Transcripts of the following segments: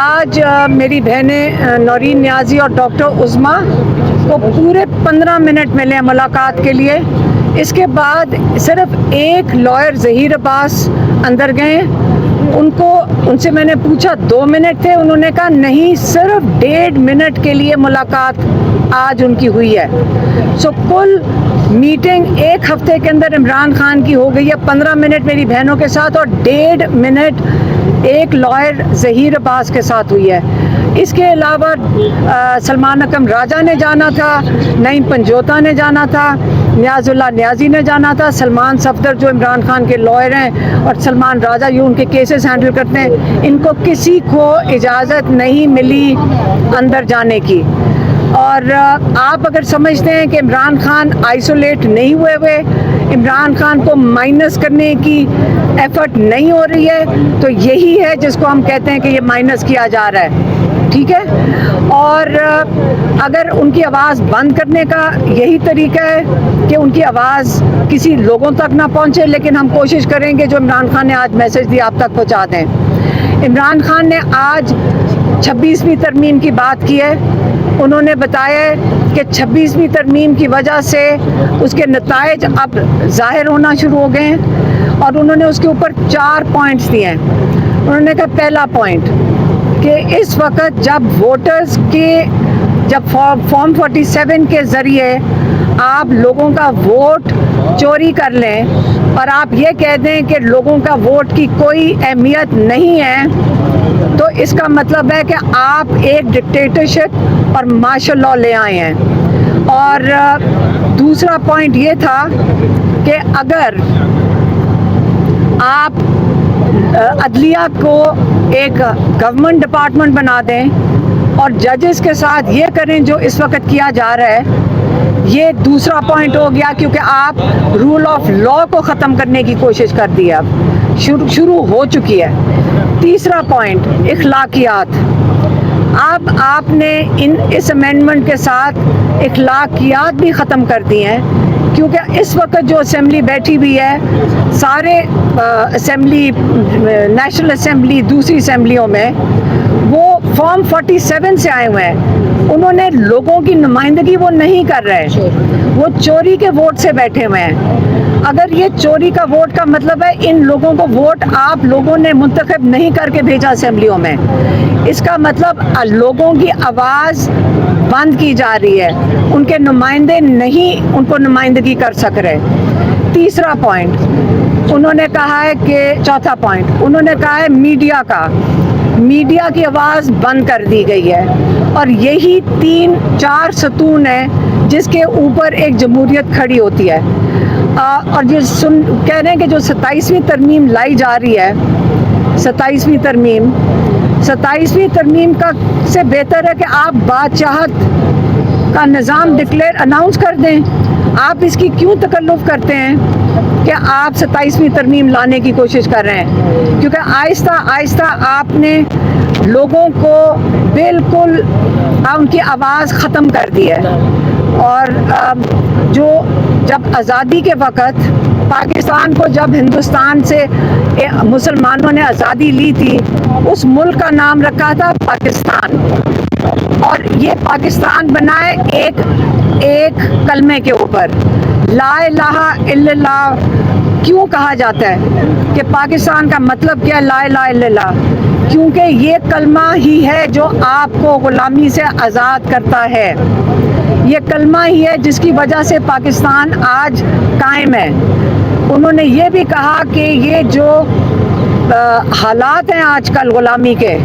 آج میری بہنیں نورین نیازی اور ڈاکٹر عظمیٰ کو پورے 15 منٹ ملے ہیں ملاقات کے لیے. اس کے بعد صرف ایک لائر ظہیر عباس اندر گئے. ان سے میں نے پوچھا 2 منٹ تھے, انہوں نے کہا نہیں, صرف 1.5 منٹ کے لیے ملاقات آج ان کی ہوئی ہے. کل میٹنگ ایک ہفتے کے اندر عمران خان کی ہو گئی ہے 15 منٹ میری بہنوں کے ساتھ, اور 1.5 منٹ ایک لائر ظہیر عباس کے ساتھ ہوئی ہے. اس کے علاوہ سلمان اکرم راجہ نے جانا تھا, نعیم پنجوتا نے جانا تھا, نیاز اللہ نیازی نے جانا تھا, سلمان صفدر جو عمران خان کے لائر ہیں اور سلمان راجہ جو ان کے کیسز ہینڈل کرتے ہیں, ان کو کسی کو اجازت نہیں ملی اندر جانے کی. اور آپ اگر سمجھتے ہیں کہ عمران خان آئسولیٹ نہیں ہوئے, عمران خان کو مائنس کرنے کی ایفرٹ نہیں ہو رہی ہے, تو یہی ہے جس کو ہم کہتے ہیں کہ یہ مائنس کیا جا رہا ہے. ٹھیک ہے, اور اگر ان کی آواز بند کرنے کا یہی طریقہ ہے کہ ان کی آواز کسی لوگوں تک نہ پہنچے, لیکن ہم کوشش کریں گے جو عمران خان نے آج میسج دیا آپ تک پہنچا دیں. عمران خان نے آج 26ویں ترمیم کی بات کی ہے. انہوں نے بتایا کہ 26ویں ترمیم کی وجہ سے اس کے نتائج اب ظاہر ہونا شروع ہو گئے ہیں, اور انہوں نے اس کے اوپر 4 پوائنٹس دیے ہیں. انہوں نے کہا پہلا پوائنٹ کہ اس وقت جب ووٹرز کے جب فارم 47 کے ذریعے آپ لوگوں کا ووٹ چوری کر لیں اور آپ یہ کہہ دیں کہ لوگوں کا ووٹ کی کوئی اہمیت نہیں ہے, تو اس کا مطلب ہے کہ آپ ایک ڈکٹیٹرشپ اور مارشل لاء لے آئے ہیں. اور دوسرا پوائنٹ یہ تھا کہ اگر آپ عدلیہ کو ایک گورنمنٹ ڈپارٹمنٹ بنا دیں اور ججز کے ساتھ یہ کریں جو اس وقت کیا جا رہا ہے, یہ دوسرا پوائنٹ ہو گیا, کیونکہ آپ رول آف لاء کو ختم کرنے کی کوشش کر دی ہے, اب شروع ہو چکی ہے. تیسرا پوائنٹ اخلاقیات. اب آپ نے اس امینڈمنٹ کے ساتھ اخلاقیات بھی ختم کر دی ہیں, کیونکہ اس وقت جو اسمبلی بیٹھی ہوئی ہے, سارے اسمبلی, نیشنل اسمبلی, دوسری اسمبلیوں میں وہ فارم 47 سے آئے ہوئے ہیں. انہوں نے لوگوں کی نمائندگی وہ نہیں کر رہے, وہ چوری کے ووٹ سے بیٹھے ہوئے ہیں. اگر یہ چوری کا ووٹ کا مطلب ہے ان لوگوں کو ووٹ آپ لوگوں نے منتخب نہیں کر کے بھیجا اسمبلیوں میں, اس کا مطلب لوگوں کی آواز بند کی جا رہی ہے, ان کے نمائندے نہیں ان کو نمائندگی کر سک رہے. تیسرا پوائنٹ انہوں نے کہا ہے کہ چوتھا پوائنٹ انہوں نے کہا ہے میڈیا کی آواز بند کر دی گئی ہے, اور یہی 3-4 ستون ہیں جس کے اوپر ایک جمہوریت کھڑی ہوتی ہے. اور یہ کہہ رہے ہیں کہ جو 27ویں ترمیم لائی جا رہی ہے, 27ویں ترمیم کا سے بہتر ہے کہ آپ بادشاہت کا نظام اناؤنس کر دیں. آپ اس کی کیوں تکلف کرتے ہیں کہ آپ 27ویں ترمیم لانے کی کوشش کر رہے ہیں, کیونکہ آہستہ آہستہ آپ نے لوگوں کو بالکل ان کی آواز ختم کر دی ہے. اور جو جب آزادی کے وقت پاکستان کو جب ہندوستان سے مسلمانوں نے آزادی لی تھی, اس ملک کا نام رکھا تھا پاکستان, اور یہ پاکستان بنا ہے ایک کلمے کے اوپر, لا الہ الا اللہ. کیوں کہا جاتا ہے کہ پاکستان کا مطلب کیا ہے لا الہ الا اللہ؟ کیونکہ یہ کلمہ ہی ہے جو آپ کو غلامی سے آزاد کرتا ہے, یہ کلمہ ہی ہے جس کی وجہ سے پاکستان آج قائم ہے. انہوں نے یہ بھی کہا کہ یہ جو حالات ہیں آج کل غلامی کے,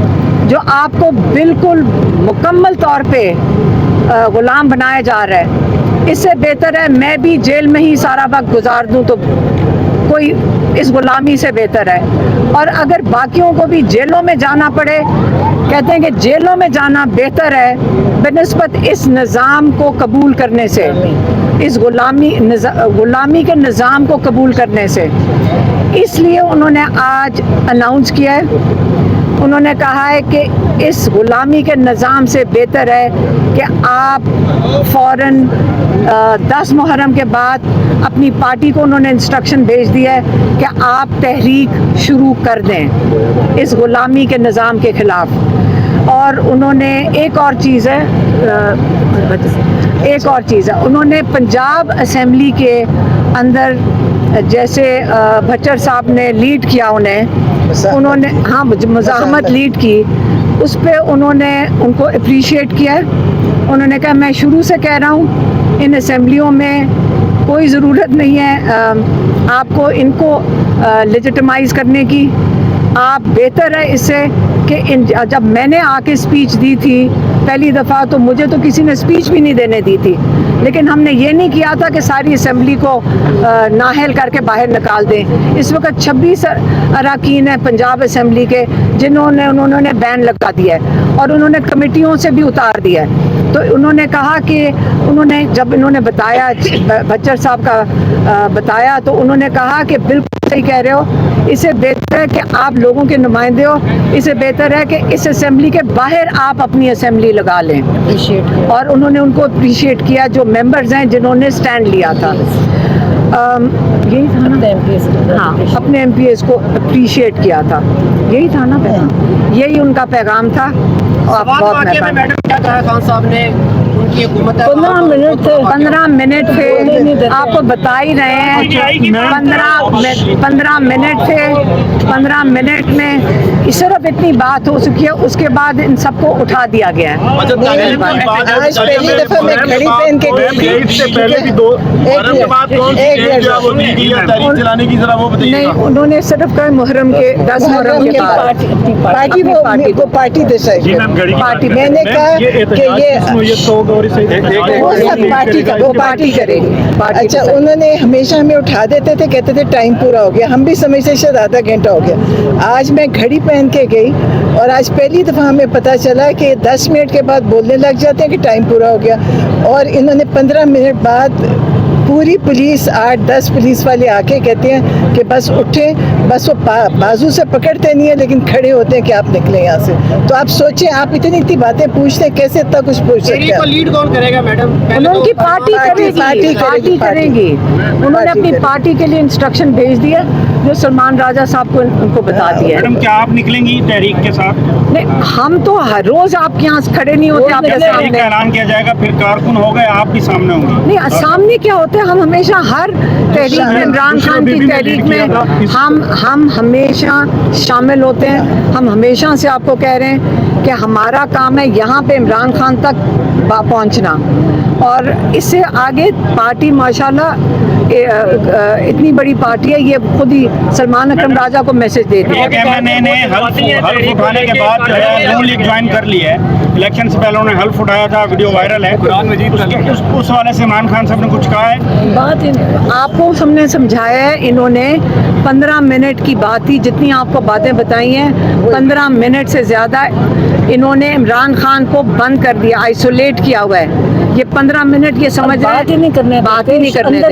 جو آپ کو بالکل مکمل طور پہ غلام بنایا جا رہا ہے, اس سے بہتر ہے میں بھی جیل میں ہی سارا وقت گزار دوں, تو کوئی اس غلامی سے بہتر ہے. اور اگر باقیوں کو بھی جیلوں میں جانا پڑے, کہتے ہیں کہ جیلوں میں جانا بہتر ہے بنسبت اس نظام کو قبول کرنے سے, اس غلامی کے نظام کو قبول کرنے سے. اس لیے انہوں نے آج اناؤنس کیا ہے, انہوں نے کہا ہے کہ اس غلامی کے نظام سے بہتر ہے کہ آپ فوراً 10 محرم کے بعد اپنی پارٹی کو انہوں نے انسٹرکشن بھیج دیا ہے کہ آپ تحریک شروع کر دیں اس غلامی کے نظام کے خلاف. اور انہوں نے ایک اور چیز ہے انہوں نے پنجاب اسمبلی کے اندر جیسے بھچر صاحب نے لیڈ کیا انہوں نے ہاں مزاحمت لیڈ کی، اس پہ انہوں نے ان کو اپریشیٹ کیا ہے۔ انہوں نے کہا میں شروع سے کہہ رہا ہوں ان اسمبلیوں میں کوئی ضرورت نہیں ہے آپ کو ان کو لیجیٹمائز کرنے کی، آپ بہتر ہے اس سے کہ جب میں نے آ کے اسپیچ دی تھی پہلی دفعہ تو مجھے تو کسی نے اسپیچ بھی نہیں دینے دی تھی، لیکن ہم نے یہ نہیں کیا تھا کہ ساری اسمبلی کو نااہل کر کے باہر نکال دیں۔ اس وقت 26 اراکین ہیں پنجاب اسمبلی کے انہوں نے بین لگا دیا ہے اور انہوں نے کمیٹیوں سے بھی اتار دیا ہے۔ تو انہوں نے کہا کہ جب انہوں نے بتایا بچر صاحب کا بتایا تو انہوں نے کہا کہ بالکل صحیح کہہ رہے ہو، اسے بہتر ہے کہ آپ لوگوں کے نمائندے ہو، اسے بہتر ہے کہ اس اسمبلی کے باہر آپ اپنی اسمبلی لگا لیں، اور انہوں نے ان کو اپریشیٹ کیا جو ممبرز ہیں جنہوں نے سٹینڈ لیا تھا۔ یہی تھا نا، ہاں اپنے ایم پی ایس کو اپریشیٹ کیا تھا، یہی تھا نا پیغام، یہی ان کا پیغام تھا۔ میڈم کیا کہا خان صاحب نے؟ 15 منٹ تھے، آپ کو بتا ہی رہے ہیں 15 منٹ تھے، 15 منٹ میں صرف اتنی بات ہو چکی ہے، اس کے بعد ان سب کو اٹھا دیا گیا ہے۔ آج پہلی دفعہ میں گھڑی پہن کے نہیں، انہوں نے صرف کہا محرم کے 10 محرم کے بعد پارٹی پارٹی میں نے کہا کہ وہ پارٹی کرے گی۔ اچھا، انہوں نے ہمیشہ ہمیں اٹھا دیتے تھے، کہتے تھے ٹائم پورا ہو گیا، ہم بھی سمجھتے شاید آدھا گھنٹہ ہو گیا۔ آج میں گھڑی پہن کے گئی اور آج پہلی دفعہ ہمیں پتہ چلا کہ 10 منٹ کے بعد بولنے لگ جاتے ہیں کہ ٹائم پورا ہو گیا، اور انہوں نے 15 منٹ بعد پوری پولیس 8-10 پولیس والے آ کے کہتے ہیں کہ بس اٹھیں، بس وہ بازو سے پکڑتے نہیں ہیں لیکن کھڑے ہوتے ہیں کہ آپ نکلیں یہاں سے۔ تو آپ سوچیں، آپ اتنی باتیں پوچھتے ہیں، کیسے اتنا کچھ پوچھ سکتے ہیں؟ لیڈ کون کرے گا میڈم؟ انہوں کی پارٹی کرے گی، انہوں نے اپنی پارٹی کے لیے انسٹرکشن بھیج دیا جو سلمان راجہ صاحب کو ان کو بتا دیا ہے۔ میڈم کیا آپ نکلیں گی تحریک کے ساتھ؟ نہیں، ہم تو ہر روز آپ کے یہاں کھڑے نہیں ہوتے آپ کے تحریک سامنے، کا اعلان کیا جائے گا، پھر کارکن ہو گئے آپ بھی سامنے ہوں گے؟ نہیں سامنے کیا ہوتے ہیں، ہم ہمیشہ ہر تحریک میں، عمران خان کی تحریک میں ہم ہمیشہ شامل ہوتے ہیں۔ ہم ہمیشہ سے آپ کو کہہ رہے ہیں کہ ہمارا کام ہے یہاں پہ عمران خان تک پہنچنا، اور اس سے آگے پارٹی ماشاءاللہ اتنی بڑی پارٹی ہے، یہ خود ہی سلمان اکرم راجہ کو میسج دے دیا۔ ایک ایم این اے نے حلف اٹھانے کے بعد جو ہے نون لیگ جوائن کر لی ہے، الیکشن سے پہلے انہوں نے حلف اٹھایا تھا، ویڈیو وائرل ہے، اس والے سے عمران خان صاحب نے کچھ کہا ہے؟ آپ کو ہم نے سمجھایا ہے، انہوں نے 15 منٹ کی بات ہی جتنی آپ کو باتیں بتائی ہیں، 15 منٹ سے زیادہ انہوں نے عمران خان کو بند کر دیا، آئسولیٹ کیا ہوا ہے۔ یہ 15 منٹ یہ سمجھ رہے ہیں بات ہی نہیں کرنے دے۔